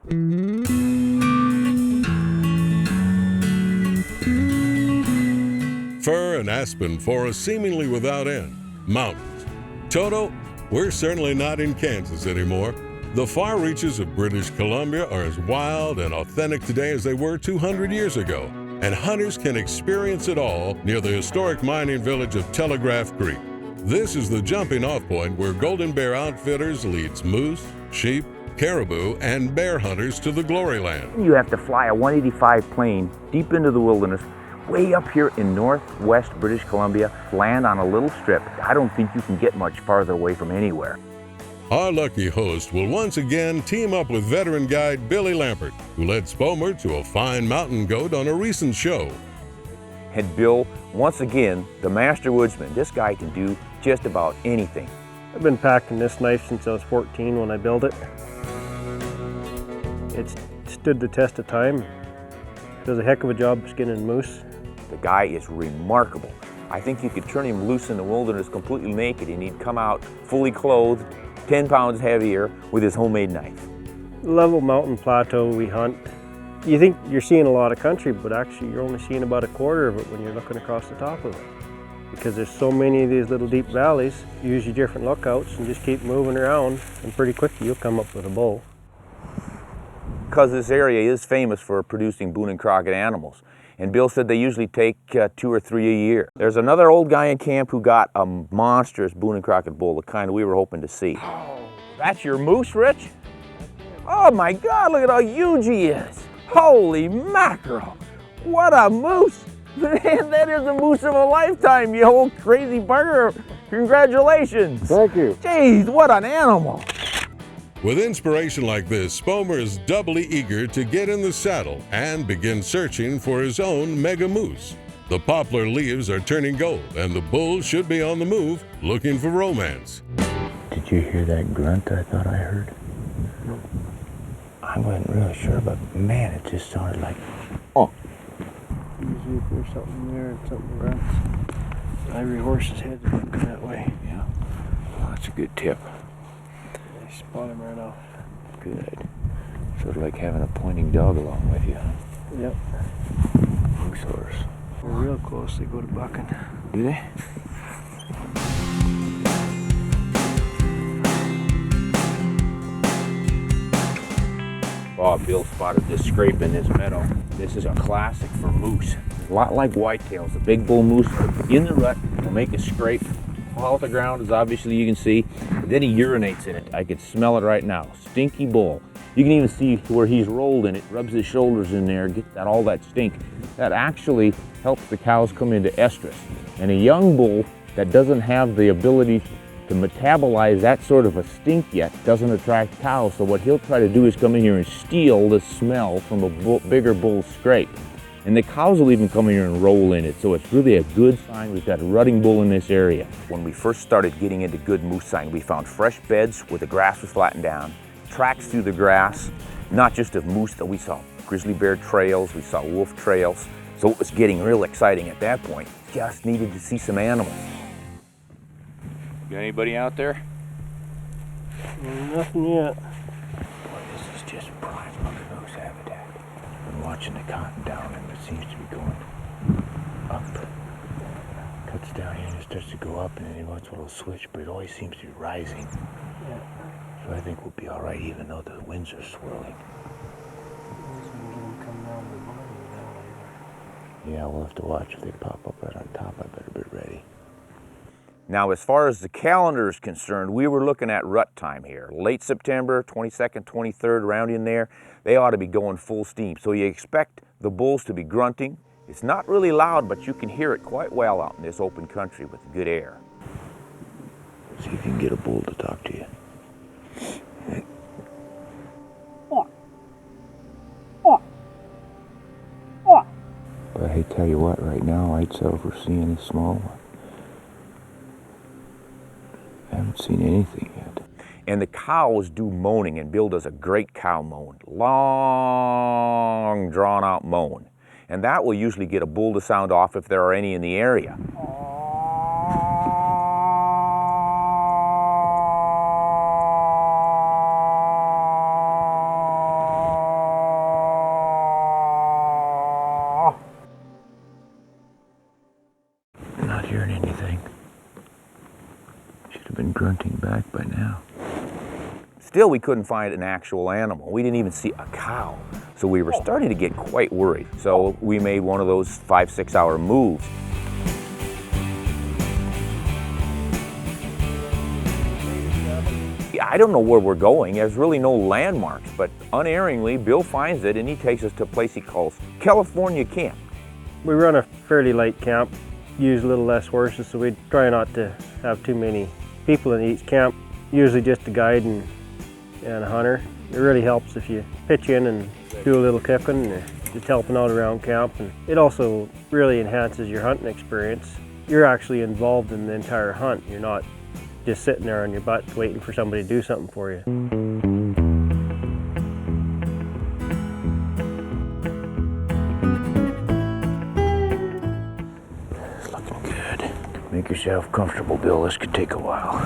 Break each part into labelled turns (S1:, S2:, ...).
S1: Fir and aspen forests seemingly without end. Mountains. Toto, we're certainly not in Kansas anymore. The far reaches of British Columbia are as wild and authentic today as they were 200 years ago, and hunters can experience it all near the historic mining village of Telegraph Creek. This is the jumping-off point where Golden Bear Outfitters leads moose, sheep, caribou, and bear hunters to the glory land.
S2: You have to fly a 185 plane deep into the wilderness, way up here in northwest British Columbia, land on a little strip. I don't think you can get much farther away from anywhere.
S1: Our lucky host will once again team up with veteran guide Billy Lampert, who led Spomer to a fine mountain goat on a recent show.
S2: And Bill, once again, the master woodsman. This guy can do just about anything.
S3: I've been packing this knife since I was 14 when I built it. It's stood the test of time. Does a heck of a job skinning moose.
S2: The guy is remarkable. I think you could turn him loose in the wilderness completely naked and he'd come out fully clothed, 10 pounds heavier, with his homemade knife.
S3: Level mountain plateau we hunt. You think you're seeing a lot of country, but actually you're only seeing about a quarter of it when you're looking across the top of it. Because there's so many of these little deep valleys, you use your different lookouts and just keep moving around, and pretty quickly you'll come up with a bull.
S2: Because this area is famous for producing Boone and Crockett animals. And Bill said they usually take 2 or 3 a year. There's another old guy in camp who got a monstrous Boone and Crockett bull, the kind we were hoping to see. Oh, that's your moose, Rich? Oh my God, look at how huge he is. Holy mackerel, what a moose. Man, that is the moose of a lifetime, you old crazy bugger. Congratulations.
S3: Thank you.
S2: Jeez, what an animal.
S1: With inspiration like this, Spomer is doubly eager to get in the saddle and begin searching for his own mega moose. The poplar leaves are turning gold, and the bull should be on the move, looking for romance.
S2: Did you hear that grunt I thought I heard?
S3: No.
S2: I wasn't really sure, but man, it just sounded like, oh.
S3: Usually if there's something there and something grunts, every horse's head's looking that way.
S2: Yeah, well, that's a good tip.
S3: I spot him right off.
S2: Good. Sort of like having a pointing dog along with you, huh?
S3: Yep.
S2: Moose horse.
S3: They're real close, they go to bucking.
S2: Do they? Oh, Bill spotted this scrape in this meadow. This is a classic for moose. A lot like whitetails. A big bull moose in the rut will make a scrape. Fall at the ground, as obviously you can see. Then he urinates in it. I can smell it right now. Stinky bull. You can even see where he's rolled in it. Rubs his shoulders in there, gets that all that stink. That actually helps the cows come into estrus. And a young bull that doesn't have the ability to metabolize that sort of a stink yet doesn't attract cows. So what he'll try to do is come in here and steal the smell from a bigger bull's scrape. And the cows will even come in here and roll in it. So it's really a good sign we've got a rutting bull in this area. When we first started getting into good moose sign, we found fresh beds where the grass was flattened down, tracks through the grass, not just of moose, though we saw grizzly bear trails, we saw wolf trails. So it was getting real exciting at that point. Just needed to see some animals. Got anybody out there?
S3: Nothing yet.
S2: Boy, this is just prime moose habitat. I'm watching the cotton down and it seems to be going up. Cuts down here and it starts to go up and then he wants a little switch, but it always seems to be rising.
S3: Yeah.
S2: So I think we'll be all right even though the winds are swirling. Yeah, we'll have to watch. If they pop up right on top, I better be ready. Now, as far as the calendar is concerned, we were looking at rut time here. Late September, 22nd, 23rd, around in there, they ought to be going full steam. So you expect the bulls to be grunting. It's not really loud, but you can hear it quite well out in this open country with good air. See if you can get a bull to talk to you. But I tell you what, right now I'd settle for seeing a small one. I haven't seen anything yet. And the cows do moaning, and Bill does a great cow moan. Long, drawn-out moan. And that will usually get a bull to sound off if there are any in the area. grunting back by now. Still, we couldn't find an actual animal. We didn't even see a cow. So we were starting to get quite worried. So we made one of those 5-6 hour moves. I don't know where we're going. There's really no landmarks, but unerringly, Bill finds it and he takes us to a place he calls California Camp.
S3: We run a fairly light camp, use a little less horses, so we try not to have too many people in each camp. Usually just a guide and a hunter. It really helps if you pitch in and do a little cooking and just helping out around camp. And it also really enhances your hunting experience. You're actually involved in the entire hunt. You're not just sitting there on your butt waiting for somebody to do something for you.
S2: It's looking good. Make yourself comfortable, Bill. This could take a while.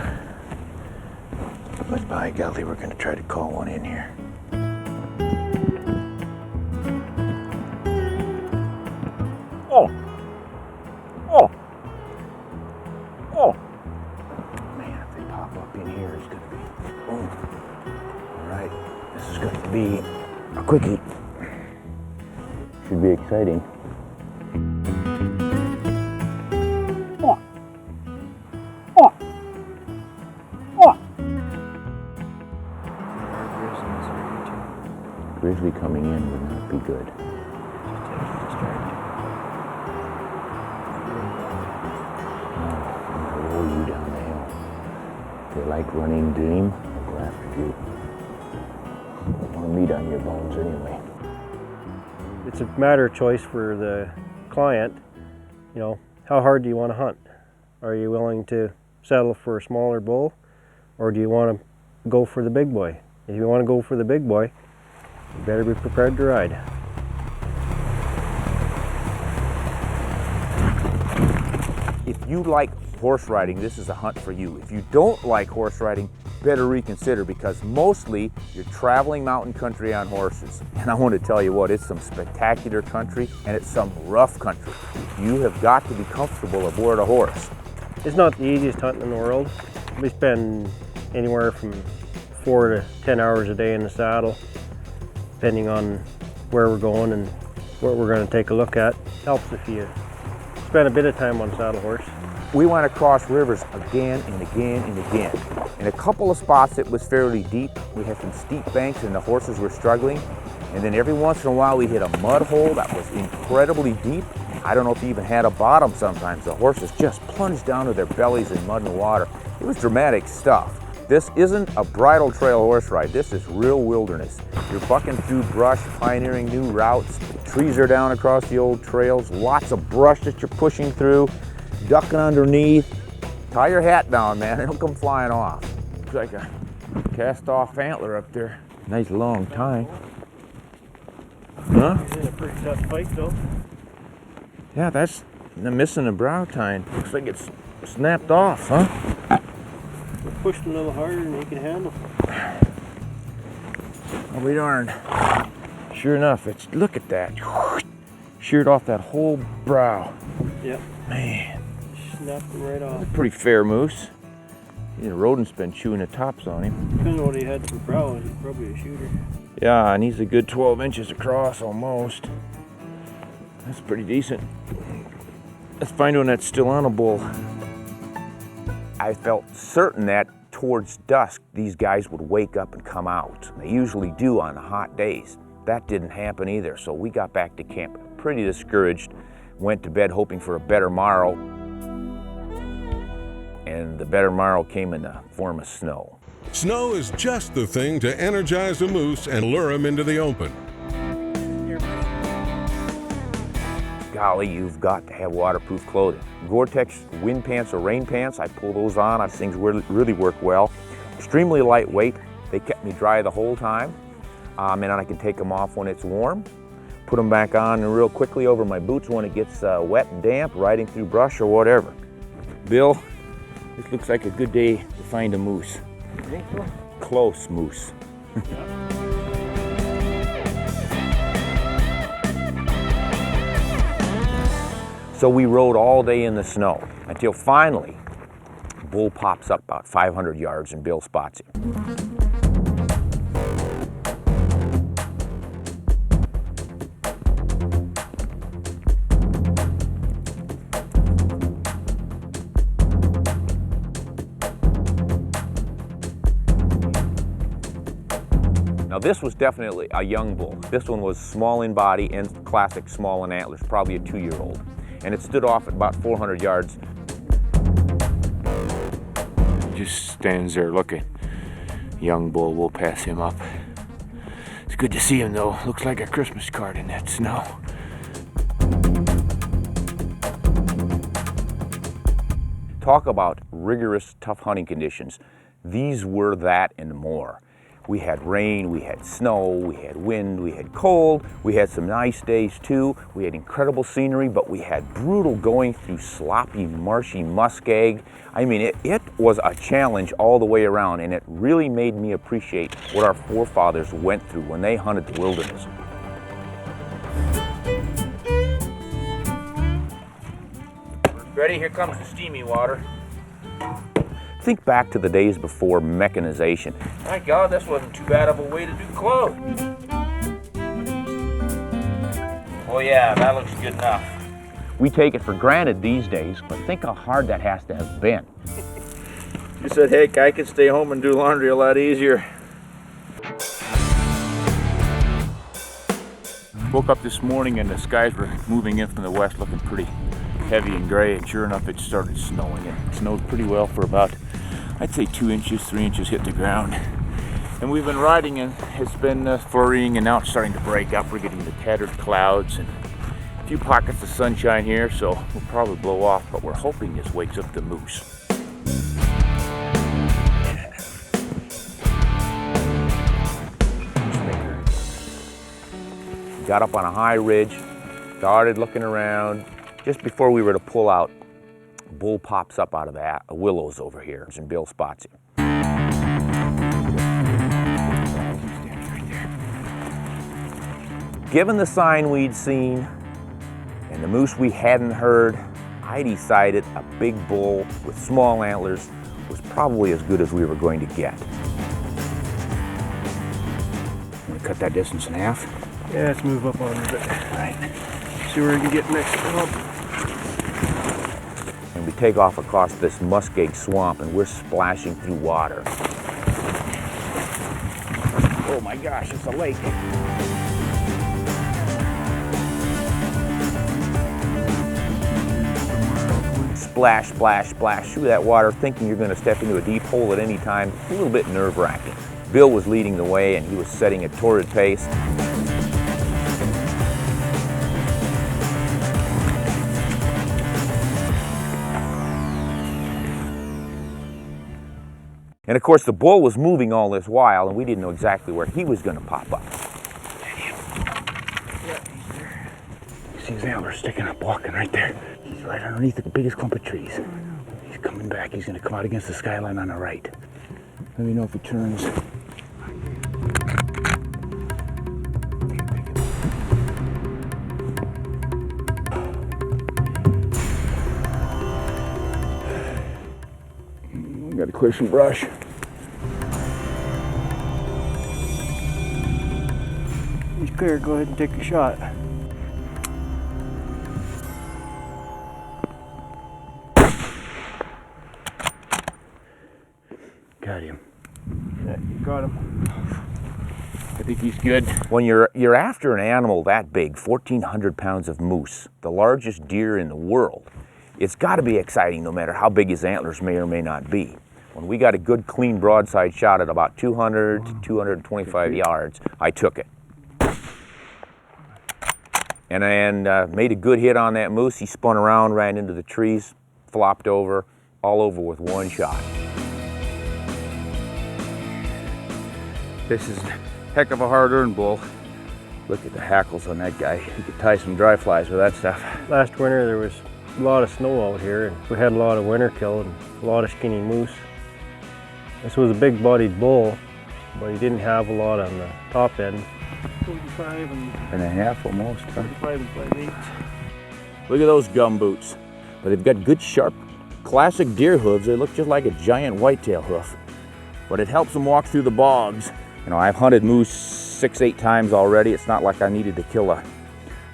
S2: But by golly, we're gonna try to call one in here. Oh! Oh! Oh! Man, if they pop up in here, it's gonna be... Oh. All right, this is gonna be a quickie. Should be exciting. Oh! Oh! Oh! Grizzly coming in would not be good. I'm gonna roll you down the hill. If they like running game, they'll go after you. They want meat on your bones anyway.
S3: It's a matter of choice for the client. You know, how hard do you want to hunt? Are you willing to settle for a smaller bull, or do you want to go for the big boy? If you want to go for the big boy, you better be prepared to ride.
S2: If you like horse riding, this is a hunt for you. If you don't like horse riding, better reconsider, because mostly you're traveling mountain country on horses. And I want to tell you what, it's some spectacular country and it's some rough country. You have got to be comfortable aboard a horse.
S3: It's not the easiest hunting in the world. We spend anywhere from 4 to 10 hours a day in the saddle, depending on where we're going and what we're going to take a look at. Helps if you spend a bit of time on saddle horse.
S2: We went across rivers again and again and again. In a couple of spots it was fairly deep. We had some steep banks and the horses were struggling. And then every once in a while we hit a mud hole that was incredibly deep. I don't know if you even had a bottom sometimes. The horses just plunged down to their bellies in mud and water. It was dramatic stuff. This isn't a bridle trail horse ride. This is real wilderness. You're bucking through brush, pioneering new routes. Trees are down across the old trails. Lots of brush that you're pushing through, ducking underneath. Tie your hat down, man. It'll come flying off. Looks like a cast-off antler up there. Nice long tine. Huh?
S3: He's in a pretty tough fight, though.
S2: Yeah, that's missing a brow tine. Looks like it's snapped off, huh?
S3: Pushed a little harder than he can handle.
S2: I'll be darned. Sure enough, it's, look at that. Sheared off that whole brow.
S3: Yep.
S2: Man.
S3: Snapped him right off.
S2: Pretty fair moose. The rodent's been chewing the tops on him.
S3: Depending on what he had for brow, he's probably a shooter.
S2: Yeah, and he's a good 12 inches across almost. That's pretty decent. Let's find one that's still on a bull. I felt certain that towards dusk, these guys would wake up and come out. They usually do on hot days. That didn't happen either, so we got back to camp pretty discouraged, went to bed hoping for a better morrow, and the better morrow came in the form of snow.
S1: Snow is just the thing to energize a moose and lure him into the open.
S2: Golly, you've got to have waterproof clothing. Gore-Tex wind pants or rain pants, I pull those on. Those things really work well. Extremely lightweight. They kept me dry the whole time. And then I can take them off when it's warm. Put them back on real quickly over my boots when it gets wet and damp, riding through brush or whatever. Bill, this looks like a good day to find a moose.
S3: You think so?
S2: Close moose. So we rode all day in the snow until finally bull pops up about 500 yards and Bill spots him. Now this was definitely a young bull. This one was small in body and classic small in antlers, probably a 2-year-old. And it stood off at about 400 yards. Just stands there looking. Young bull, we'll pass him up. It's good to see him though. Looks like a Christmas card in that snow. Talk about rigorous, tough hunting conditions. These were that and more. We had rain, we had snow, we had wind, we had cold, we had some nice days too. We had incredible scenery, but we had brutal going through sloppy, marshy muskeg. I mean, it was a challenge all the way around, and it really made me appreciate what our forefathers went through when they hunted the wilderness. Ready? Here comes the steamy water. Think back to the days before mechanization. My God, this wasn't too bad of a way to do clothes. Oh yeah, that looks good enough. We take it for granted these days, but think how hard that has to have been. You said, heck, I could stay home and do laundry a lot easier. Woke up this morning and the skies were moving in from the west looking pretty heavy and gray, and sure enough it started snowing. It snowed pretty well for about, I'd say 2 inches, 3 inches hit the ground. And we've been riding and it's been flurrying, and now it's starting to break up. We're getting the tattered clouds and a few pockets of sunshine here, so we'll probably blow off, but we're hoping this wakes up the moose. Got up on a high ridge, started looking around. Just before we were to pull out, a bull pops up out of the willows over here, and Bill spots him. Given the sign we'd seen and the moose we hadn't heard, I decided a big bull with small antlers was probably as good as we were going to get. Want to cut that distance in half?
S3: Yeah, let's move up on a bit.
S2: Right.
S3: See where we can get next up.
S2: And we take off across this muskeg swamp and we're splashing through water. Oh my gosh, it's a lake. Splash, splash, splash through that water, thinking you're going to step into a deep hole at any time. A little bit nerve-wracking. Bill was leading the way and he was setting a torrid pace. And of course, the bull was moving all this while, and we didn't know exactly where he was going to pop up.
S3: Yeah, he's there.
S2: You see his antlers sticking up, walking right there. He's right underneath the biggest clump of trees. He's coming back. He's going to come out against the skyline on the right. Let me know if he turns. Got to clear some brush.
S3: He's clear, go ahead and take a shot.
S2: Got him.
S3: Yeah, you got him.
S2: I think he's good. When you're after an animal that big, 1,400 pounds of moose, the largest deer in the world, it's got to be exciting no matter how big his antlers may or may not be. When we got a good, clean broadside shot at about 200 to 225 yards, I took it. And made a good hit on that moose. He spun around, ran into the trees, flopped over, all over with one shot. This is a heck of a hard-earned bull. Look at the hackles on that guy. You could tie some dry flies with that stuff.
S3: Last winter there was a lot of snow out here, and we had a lot of winter kill and a lot of skinny moose. This was a big-bodied bull, but he didn't have a lot on the top end. 45
S2: and a half almost.
S3: 45 and 5/8.
S2: Look at those gum boots. But they've got good sharp classic deer hooves. They look just like a giant whitetail hoof, but it helps them walk through the bogs. You know, I've hunted moose 6-8 times already. It's not like I needed to kill a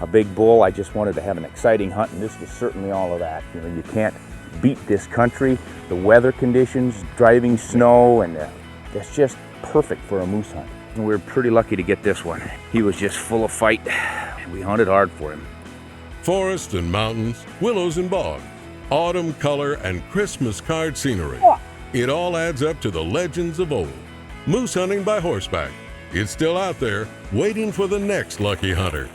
S2: big bull. I just wanted to have an exciting hunt, and this was certainly all of that. You know, you can't beat this country. The weather conditions, driving snow, and it's just perfect for a moose hunt. And we were pretty lucky to get this one. He was just full of fight. We hunted hard for him.
S1: Forests and mountains, willows and bogs, autumn color and Christmas card scenery. It all adds up to the legends of old. Moose hunting by horseback. It's still out there, waiting for the next lucky hunter.